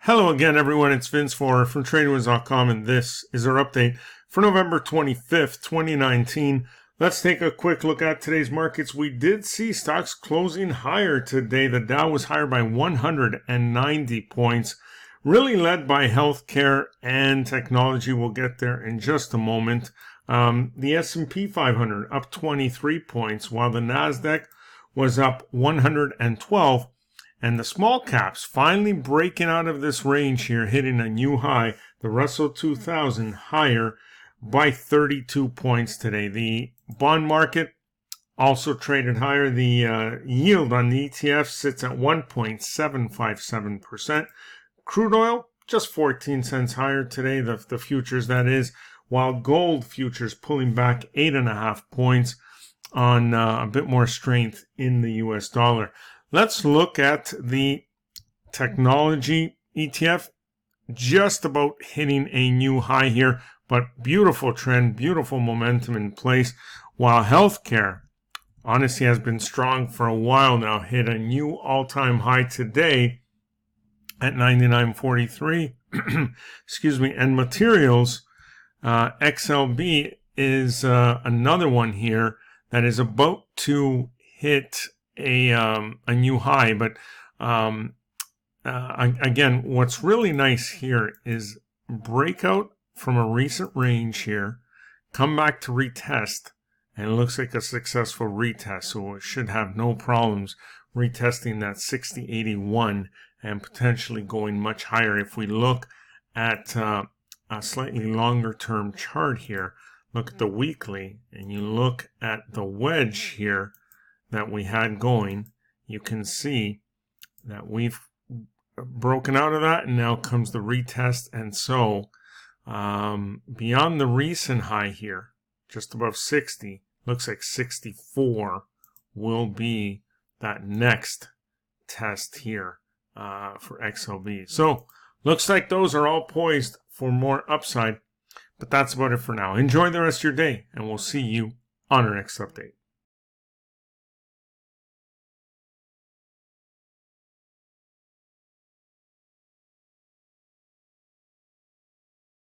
Hello again, everyone. It's Vince from TradingWinds.com, and this is our update for November 25th, 2019. Let's take a quick look at today's markets. We did see stocks closing higher today. The Dow was higher by 190 points, really led by healthcare and technology. We'll get there in just a moment. The S&P 500 up 23 points, while the NASDAQ was up 112. And the small caps finally breaking out of this range here, hitting a new high. The Russell 2000 higher by 32 points today. The bond market also traded higher. The yield on the ETFs sits at 1.757%. Crude oil just 14 cents higher today, the futures that is, while gold futures pulling back 8.5 points on a bit more strength in the US dollar. Let's look at the technology ETF, just about hitting a new high here, but beautiful trend, beautiful momentum in place, while healthcare honestly has been strong for a while now, hit a new all-time high today at 99.43. Excuse me, and materials, XLB is another one here that is about to hit a new high, but again, what's really nice here is breakout from a recent range here, come back to retest, and it looks like a successful retest, so it should have no problems retesting that 60.81 and potentially going much higher. If we look at a slightly longer term chart here, look at the weekly, and you look at the wedge here that we had going, you can see that we've broken out of that, and now comes the retest. And so beyond the recent high here, just above 60, looks like 64 will be that next test here for XLB. So looks like those are all poised for more upside, but that's about it for now. Enjoy the rest of your day, and we'll see you on our next update.